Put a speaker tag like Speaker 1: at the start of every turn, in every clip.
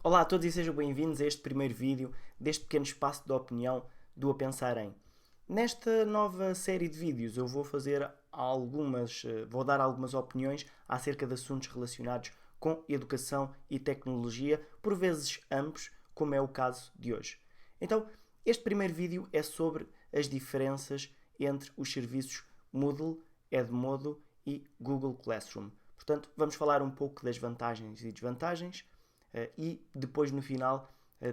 Speaker 1: Olá a todos e sejam bem-vindos a este primeiro vídeo deste pequeno espaço de opinião do A Pensar Em. Nesta nova série de vídeos eu vou dar algumas opiniões acerca de assuntos relacionados com educação e tecnologia, por vezes ambos, como é o caso de hoje. Então, este primeiro vídeo é sobre as diferenças entre os serviços Moodle, Edmodo e Google Classroom. Portanto, vamos falar um pouco das vantagens e desvantagens e depois no final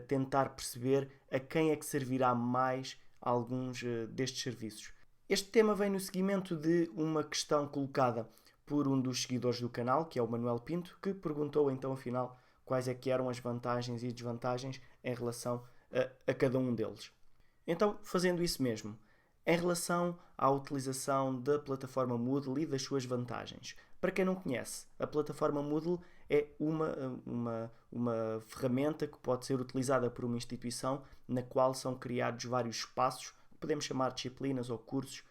Speaker 1: tentar perceber a quem é que servirá mais alguns destes serviços. Este tema vem no seguimento de uma questão colocada por um dos seguidores do canal, que é o Manuel Pinto, que perguntou então afinal quais é que eram as vantagens e desvantagens em relação a cada um deles. Então, fazendo isso mesmo, em relação à utilização da plataforma Moodle e das suas vantagens. Para quem não conhece, a plataforma Moodle é uma ferramenta que pode ser utilizada por uma instituição na qual são criados vários espaços, que podemos chamar de disciplinas ou cursos,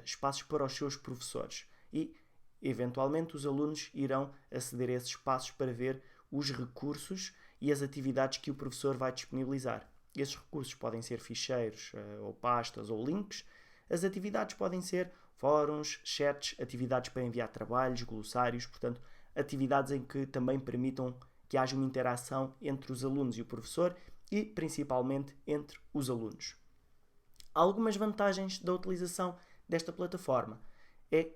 Speaker 1: espaços para os seus professores. E, eventualmente, os alunos irão aceder a esses espaços para ver os recursos e as atividades que o professor vai disponibilizar. Esses recursos podem ser ficheiros, ou pastas, ou links. As atividades podem ser fóruns, chats, atividades para enviar trabalhos, glossários, portanto, atividades em que também permitam que haja uma interação entre os alunos e o professor e, principalmente, entre os alunos. Há algumas vantagens da utilização desta plataforma.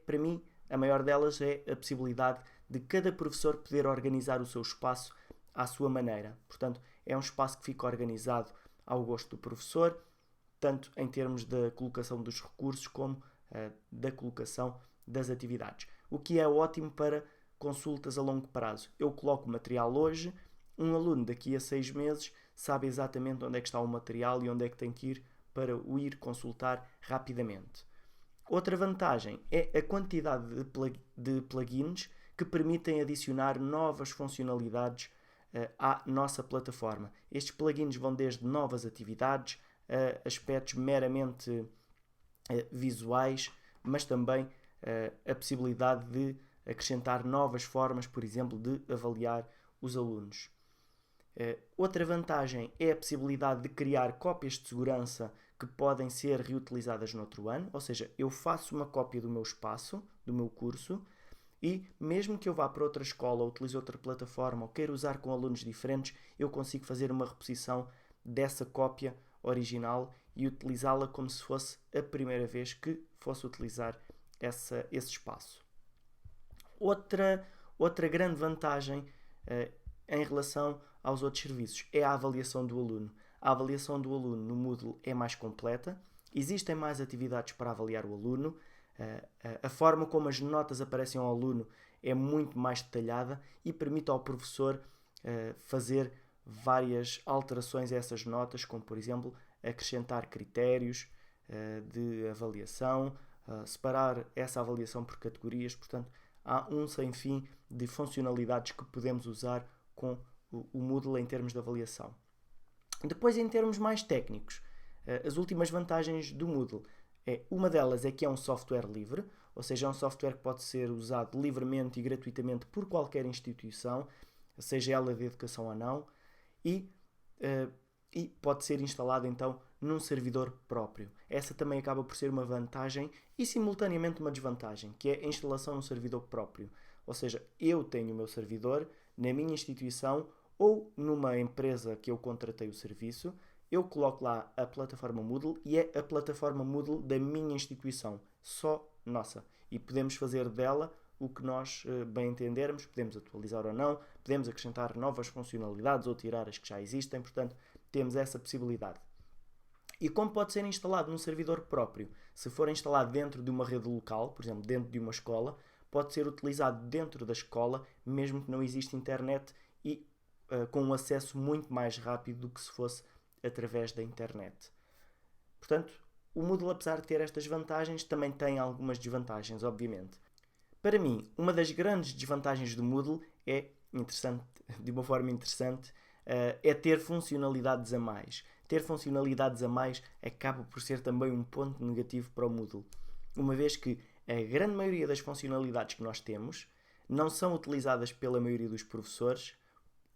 Speaker 1: Para mim, a maior delas é a possibilidade de cada professor poder organizar o seu espaço à sua maneira. Portanto, é um espaço que fica organizado ao gosto do professor, tanto em termos da colocação dos recursos como da colocação das atividades. O que é ótimo para consultas a longo prazo. Eu coloco o material hoje, um aluno daqui a 6 meses sabe exatamente onde é que está o material e onde é que tem que ir para o ir consultar rapidamente. Outra vantagem é a quantidade de plugins que permitem adicionar novas funcionalidades à nossa plataforma. Estes plugins vão desde novas atividades a aspectos meramente visuais, mas também a possibilidade de acrescentar novas formas, por exemplo, de avaliar os alunos. Outra vantagem é a possibilidade de criar cópias de segurança que podem ser reutilizadas no outro ano, ou seja, eu faço uma cópia do meu espaço, do meu curso, e mesmo que eu vá para outra escola ou utilize outra plataforma ou queira usar com alunos diferentes, eu consigo fazer uma reposição dessa cópia original e utilizá-la como se fosse a primeira vez que fosse utilizar esse espaço. Outra grande vantagem em relação aos outros serviços é a avaliação do aluno. A avaliação do aluno no Moodle é mais completa, existem mais atividades para avaliar o aluno, a forma como as notas aparecem ao aluno é muito mais detalhada e permite ao professor fazer várias alterações a essas notas, como por exemplo acrescentar critérios de avaliação, separar essa avaliação por categorias. Portanto, há um sem fim de funcionalidades que podemos usar com o Moodle em termos de avaliação. Depois, em termos mais técnicos, as últimas vantagens do Moodle. Uma delas é que é um software livre, ou seja, é um software que pode ser usado livremente e gratuitamente por qualquer instituição, seja ela de educação ou não, e pode ser instalado então num servidor próprio. Essa também acaba por ser uma vantagem e simultaneamente uma desvantagem, que é a instalação no servidor próprio. Ou seja, eu tenho o meu servidor na minha instituição ou numa empresa que eu contratei o serviço, eu coloco lá a plataforma Moodle e é a plataforma Moodle da minha instituição, só nossa. E podemos fazer dela o que nós bem entendermos, podemos atualizar ou não, podemos acrescentar novas funcionalidades ou tirar as que já existem, portanto, temos essa possibilidade. E como pode ser instalado num servidor próprio, se for instalado dentro de uma rede local, por exemplo, dentro de uma escola, pode ser utilizado dentro da escola, mesmo que não exista internet e com um acesso muito mais rápido do que se fosse através da internet. Portanto, o Moodle, apesar de ter estas vantagens, também tem algumas desvantagens, obviamente. Para mim, uma das grandes desvantagens do Moodle é, de uma forma interessante, é ter funcionalidades a mais. Ter funcionalidades a mais acaba por ser também um ponto negativo para o Moodle, uma vez que a grande maioria das funcionalidades que nós temos não são utilizadas pela maioria dos professores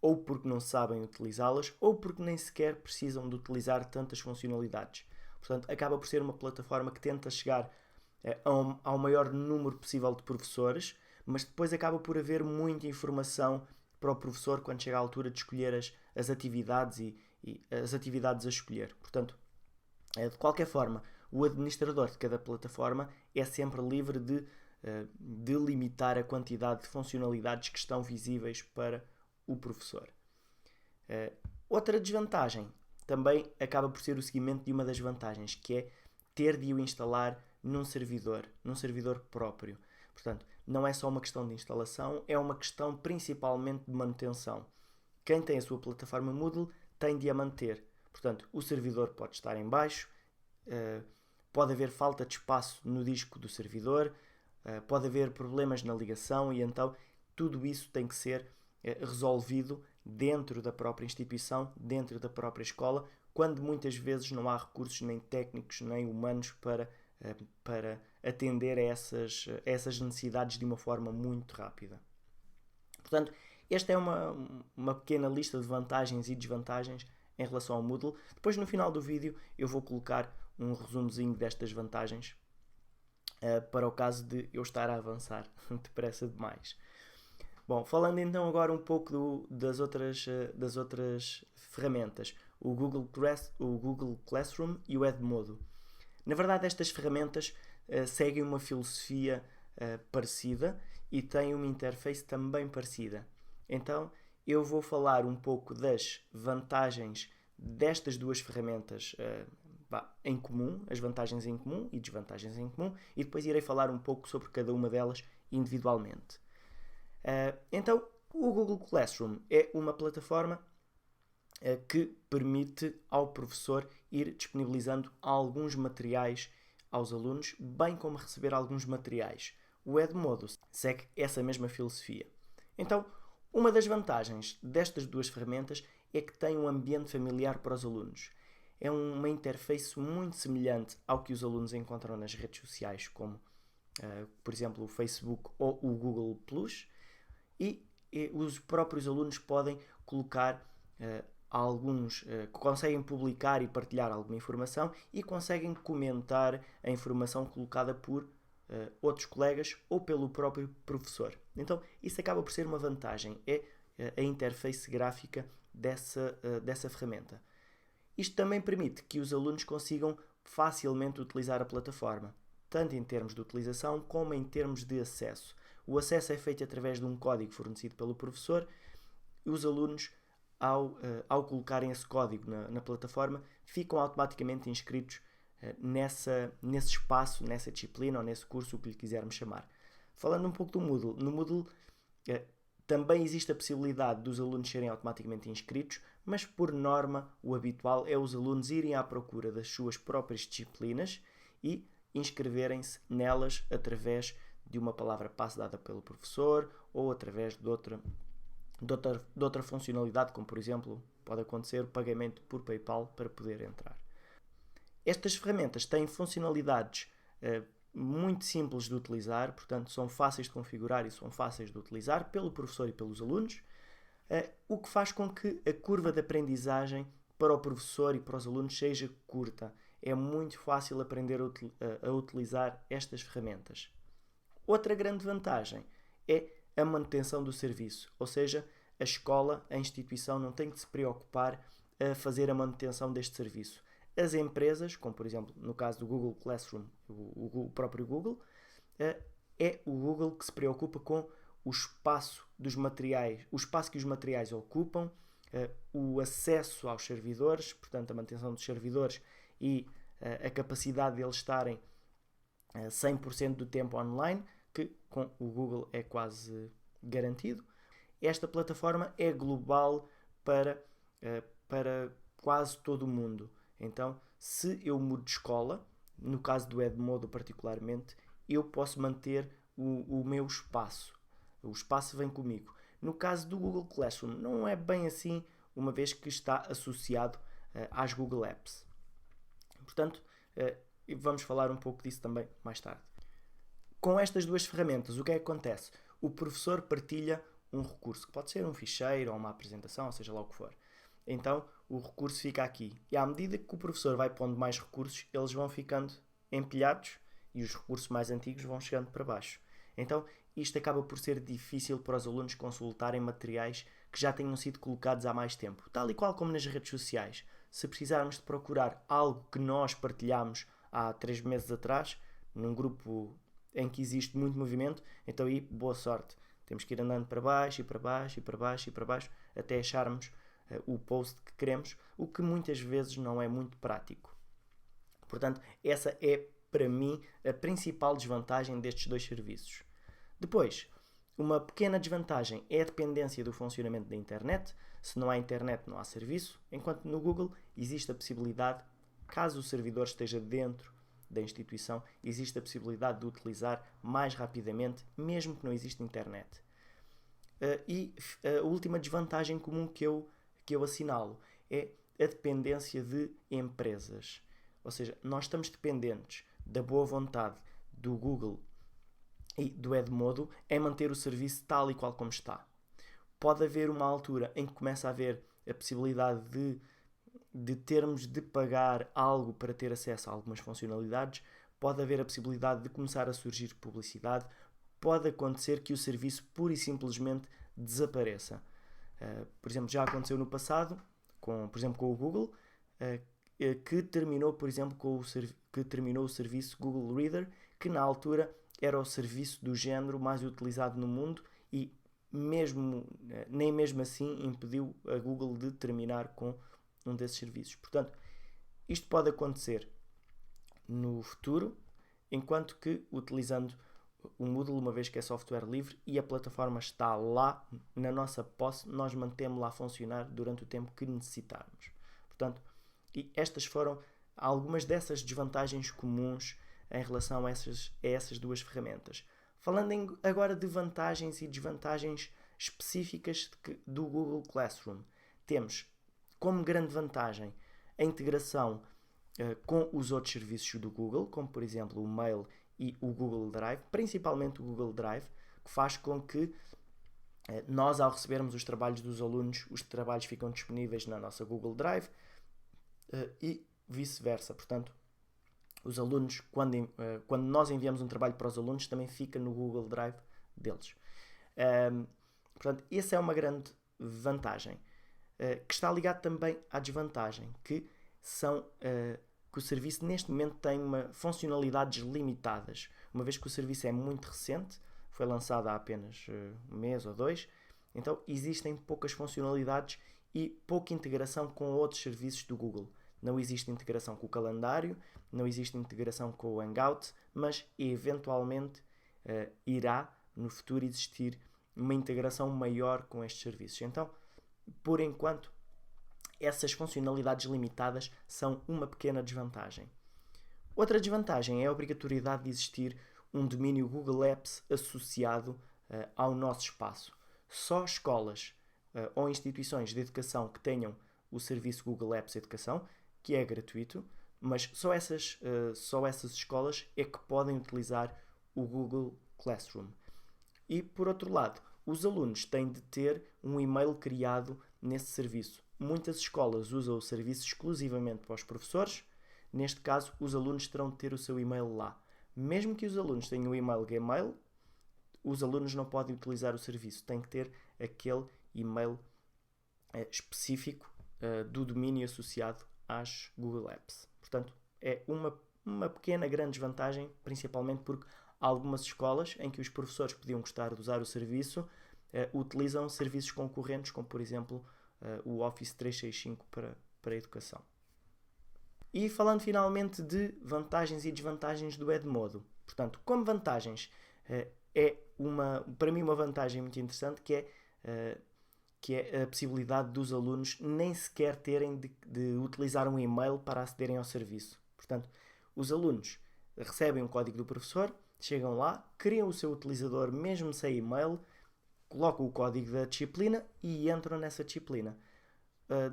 Speaker 1: ou porque não sabem utilizá-las, ou porque nem sequer precisam de utilizar tantas funcionalidades. Portanto, acaba por ser uma plataforma que tenta chegar ao maior número possível de professores, mas depois acaba por haver muita informação para o professor quando chega à altura de escolher as atividades e as atividades a escolher. Portanto, de qualquer forma, o administrador de cada plataforma é sempre livre de limitar a quantidade de funcionalidades que estão visíveis para o professor. Outra desvantagem também acaba por ser o seguimento de uma das vantagens, que é ter de o instalar num servidor próprio. Portanto, não é só uma questão de instalação, é uma questão principalmente de manutenção. Quem tem a sua plataforma Moodle tem de a manter. Portanto, o servidor pode estar em baixo, pode haver falta de espaço no disco do servidor, pode haver problemas na ligação e então tudo isso tem que ser resolvido dentro da própria instituição, dentro da própria escola, quando muitas vezes não há recursos nem técnicos nem humanos para atender a essas necessidades de uma forma muito rápida. Portanto, esta é uma pequena lista de vantagens e desvantagens em relação ao Moodle. Depois, no final do vídeo, eu vou colocar um resumozinho destas vantagens para o caso de eu estar a avançar depressa demais. Bom, falando então agora um pouco das outras ferramentas, o Google Classroom e o Edmodo. Na verdade, estas ferramentas seguem uma filosofia parecida e têm uma interface também parecida. Então, eu vou falar um pouco das vantagens destas duas ferramentas em comum, as vantagens em comum e desvantagens em comum, e depois irei falar um pouco sobre cada uma delas individualmente. Então, o Google Classroom é uma plataforma que permite ao professor ir disponibilizando alguns materiais aos alunos, bem como receber alguns materiais. O Edmodo segue essa mesma filosofia. Então, uma das vantagens destas duas ferramentas é que tem um ambiente familiar para os alunos. É uma interface muito semelhante ao que os alunos encontram nas redes sociais, como, por exemplo, o Facebook ou o Google+, e os próprios alunos podem colocar conseguem publicar e partilhar alguma informação e conseguem comentar a informação colocada por outros colegas ou pelo próprio professor. Então, isso acaba por ser uma vantagem, é a interface gráfica dessa ferramenta. Isto também permite que os alunos consigam facilmente utilizar a plataforma, tanto em termos de utilização como em termos de acesso. O acesso é feito através de um código fornecido pelo professor e os alunos, ao colocarem esse código na plataforma, ficam automaticamente inscritos nesse espaço, nessa disciplina ou nesse curso, o que lhe quisermos chamar. Falando um pouco do Moodle, no Moodle também existe a possibilidade dos alunos serem automaticamente inscritos, mas por norma o habitual é os alunos irem à procura das suas próprias disciplinas e inscreverem-se nelas através de uma palavra-passe dada pelo professor ou através de outra funcionalidade, como por exemplo pode acontecer o pagamento por PayPal para poder entrar. Estas ferramentas têm funcionalidades muito simples de utilizar, portanto são fáceis de configurar e são fáceis de utilizar pelo professor e pelos alunos, o que faz com que a curva de aprendizagem para o professor e para os alunos seja curta. É muito fácil aprender a utilizar estas ferramentas. Outra grande vantagem é a manutenção do serviço, ou seja, a escola, a instituição não tem que se preocupar a fazer a manutenção deste serviço. As empresas, como por exemplo no caso do Google Classroom, o próprio Google, é o Google que se preocupa com o espaço dos materiais, o espaço que os materiais ocupam, o acesso aos servidores, portanto a manutenção dos servidores e a capacidade de eles estarem 100% do tempo online, que com o Google é quase garantido. Esta plataforma é global para quase todo o mundo. Então, se eu mudo de escola, no caso do Edmodo particularmente, eu posso manter o meu espaço. O espaço vem comigo. No caso do Google Classroom, não é bem assim, uma vez que está associado às Google Apps. Portanto, vamos falar um pouco disso também mais tarde. Com estas duas ferramentas, o que é que acontece? O professor partilha um recurso, que pode ser um ficheiro ou uma apresentação, ou seja lá o que for. Então o recurso fica aqui. E à medida que o professor vai pondo mais recursos, eles vão ficando empilhados e os recursos mais antigos vão chegando para baixo. Então isto acaba por ser difícil para os alunos consultarem materiais que já tenham sido colocados há mais tempo. Tal e qual como nas redes sociais. Se precisarmos de procurar algo que nós partilhámos há 3 meses atrás, num grupo em que existe muito movimento, então aí boa sorte. Temos que ir andando para baixo e para baixo e para baixo e para baixo até acharmos o post que queremos, o que muitas vezes não é muito prático. Portanto, essa é para mim a principal desvantagem destes dois serviços. Depois, uma pequena desvantagem é a dependência do funcionamento da internet. Se não há internet, não há serviço, enquanto no Google existe a possibilidade, caso o servidor esteja dentro da instituição, existe a possibilidade de utilizar mais rapidamente, mesmo que não exista internet. E a última desvantagem comum que eu assinalo é a dependência de empresas. Ou seja, nós estamos dependentes da boa vontade do Google e do Edmodo em manter o serviço tal e qual como está. Pode haver uma altura em que começa a haver a possibilidade de termos de pagar algo para ter acesso a algumas funcionalidades, pode haver a possibilidade de começar a surgir publicidade, pode acontecer que o serviço pura e simplesmente desapareça. Por exemplo, já aconteceu no passado, com o Google, que terminou, por exemplo, que terminou o serviço Google Reader, que na altura era o serviço do género mais utilizado no mundo e nem mesmo assim impediu a Google de terminar com um desses serviços. Portanto, isto pode acontecer no futuro, enquanto que utilizando o Moodle, uma vez que é software livre e a plataforma está lá na nossa posse, nós mantemos-la a funcionar durante o tempo que necessitarmos. Portanto, e estas foram algumas dessas desvantagens comuns em relação a essas duas ferramentas. Falando agora de vantagens e desvantagens específicas do Google Classroom, temos como grande vantagem a integração com os outros serviços do Google, como por exemplo o Mail e o Google Drive, principalmente o Google Drive, que faz com que nós, ao recebermos os trabalhos dos alunos, os trabalhos ficam disponíveis na nossa Google Drive e vice-versa. Portanto, os alunos, quando nós enviamos um trabalho para os alunos, também fica no Google Drive deles. Portanto, essa é uma grande vantagem, que está ligado também à desvantagem, que o serviço neste momento tem funcionalidades limitadas, uma vez que o serviço é muito recente, foi lançado há apenas um mês ou 2, então existem poucas funcionalidades e pouca integração com outros serviços do Google. Não existe integração com o calendário, não existe integração com o Hangout, mas eventualmente irá no futuro existir uma integração maior com estes serviços. Então, por enquanto, essas funcionalidades limitadas são uma pequena desvantagem. Outra desvantagem é a obrigatoriedade de existir um domínio Google Apps associado ao nosso espaço. Só escolas ou instituições de educação que tenham o serviço Google Apps Educação, que é gratuito, mas só essas escolas é que podem utilizar o Google Classroom. E, por outro lado, os alunos têm de ter um e-mail criado nesse serviço. Muitas escolas usam o serviço exclusivamente para os professores. Neste caso, os alunos terão de ter o seu e-mail lá. Mesmo que os alunos tenham o e-mail Gmail, os alunos não podem utilizar o serviço. Têm que ter aquele e-mail específico do domínio associado às Google Apps. Portanto, é uma pequena grande desvantagem, principalmente porque algumas escolas em que os professores podiam gostar de usar o serviço utilizam serviços concorrentes, como por exemplo o Office 365 para a educação. E falando finalmente de vantagens e desvantagens do Edmodo. Portanto, como vantagens, para mim uma vantagem muito interessante que é a possibilidade dos alunos nem sequer terem de utilizar um e-mail para acederem ao serviço. Portanto, os alunos recebem um código do professor, chegam lá, criam o seu utilizador mesmo sem e-mail, colocam o código da disciplina e entram nessa disciplina.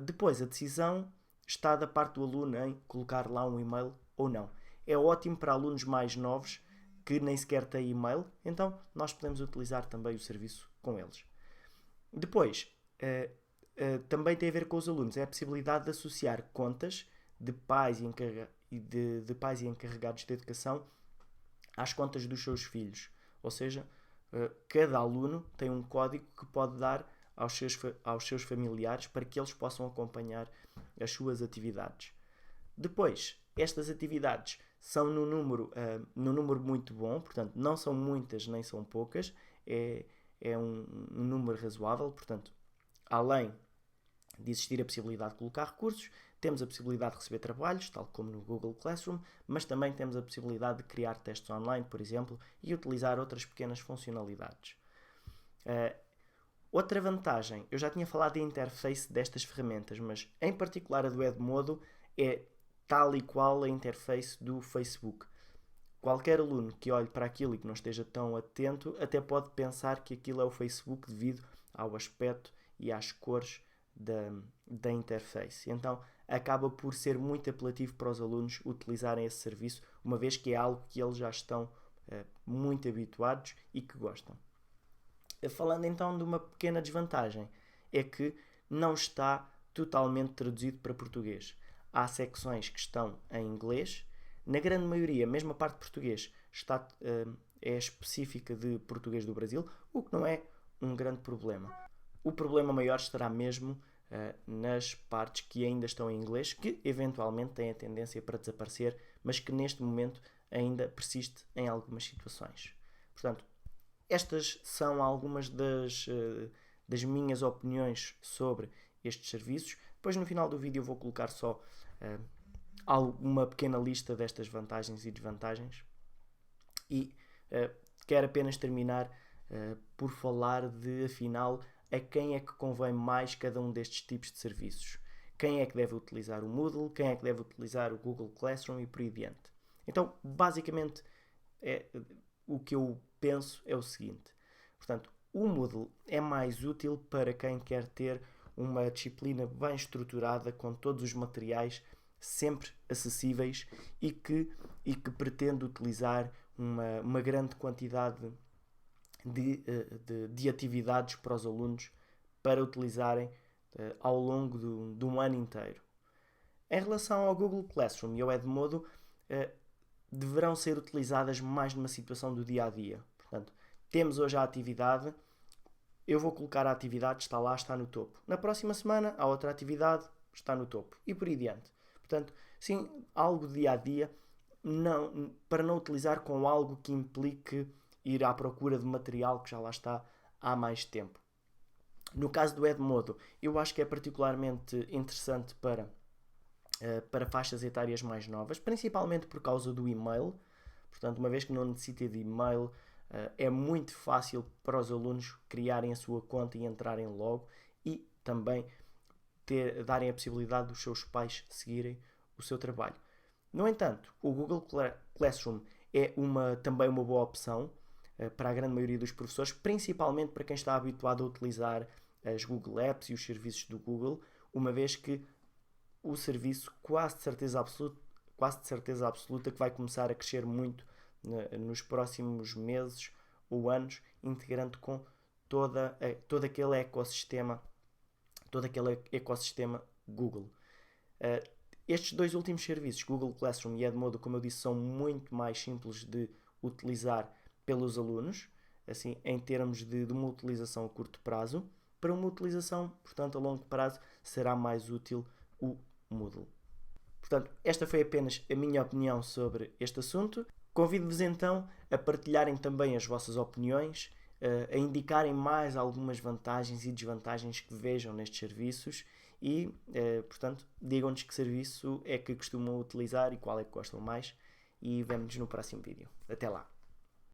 Speaker 1: Depois, a decisão está da parte do aluno em colocar lá um e-mail ou não. É ótimo para alunos mais novos que nem sequer têm e-mail, então nós podemos utilizar também o serviço com eles. Depois, também tem a ver com os alunos, é a possibilidade de associar contas de pais de pais e encarregados de educação às contas dos seus filhos. Ou seja, cada aluno tem um código que pode dar aos seus familiares para que eles possam acompanhar as suas atividades. Depois, estas atividades são no número muito bom, portanto, não são muitas nem são poucas, é um número razoável, portanto, além de existir a possibilidade de colocar recursos, temos a possibilidade de receber trabalhos, tal como no Google Classroom, mas também temos a possibilidade de criar testes online, por exemplo, e utilizar outras pequenas funcionalidades. Outra vantagem, eu já tinha falado da interface destas ferramentas, mas em particular a do Edmodo é tal e qual a interface do Facebook. Qualquer aluno que olhe para aquilo e que não esteja tão atento até pode pensar que aquilo é o Facebook devido ao aspecto e às cores da interface. Então acaba por ser muito apelativo para os alunos utilizarem esse serviço, uma vez que é algo que eles já estão muito habituados e que gostam. Falando então de uma pequena desvantagem, é que não está totalmente traduzido para português. Há secções que estão em inglês, na grande maioria, mesmo a parte de português, é específica de português do Brasil, o que não é um grande problema. O problema maior estará mesmo nas partes que ainda estão em inglês, que eventualmente têm a tendência para desaparecer, mas que neste momento ainda persiste em algumas situações. Portanto, estas são algumas das minhas opiniões sobre estes serviços. Depois no final do vídeo eu vou colocar só uma pequena lista destas vantagens e desvantagens. E quero apenas terminar por falar de, afinal, a quem é que convém mais cada um destes tipos de serviços. Quem é que deve utilizar o Moodle, quem é que deve utilizar o Google Classroom e por aí adiante. Então, basicamente, o que eu penso é o seguinte. Portanto, o Moodle é mais útil para quem quer ter uma disciplina bem estruturada, com todos os materiais sempre acessíveis e que pretende utilizar uma grande quantidade de atividades para os alunos para utilizarem ao longo de um ano inteiro. Em relação ao Google Classroom e ao Edmodo, deverão ser utilizadas mais numa situação do dia a dia. Portanto, temos hoje a atividade, eu vou colocar a atividade, está lá, está no topo. Na próxima semana, há outra atividade, está no topo. E por aí adiante. Portanto, sim, algo dia a dia, para não utilizar com algo que implique ir à procura de material que já lá está há mais tempo. No caso do Edmodo, eu acho que é particularmente interessante para faixas etárias mais novas, principalmente por causa do e-mail. Portanto, uma vez que não necessita de e-mail, é muito fácil para os alunos criarem a sua conta e entrarem logo, e também darem a possibilidade dos seus pais seguirem o seu trabalho. No entanto, o Google Classroom é também uma boa opção para a grande maioria dos professores, principalmente para quem está habituado a utilizar as Google Apps e os serviços do Google, uma vez que o serviço quase de certeza absoluta que vai começar a crescer muito nos próximos meses ou anos, integrando com todo aquele ecossistema Google. Estes dois últimos serviços, Google Classroom e Edmodo, como eu disse, são muito mais simples de utilizar pelos alunos, assim, em termos de uma utilização a curto prazo. Para uma utilização, portanto, a longo prazo, será mais útil o Moodle. Portanto, esta foi apenas a minha opinião sobre este assunto. Convido-vos então a partilharem também as vossas opiniões, a indicarem mais algumas vantagens e desvantagens que vejam nestes serviços e, portanto, digam-nos que serviço é que costumam utilizar e qual é que gostam mais, e vemo-nos no próximo vídeo. Até lá!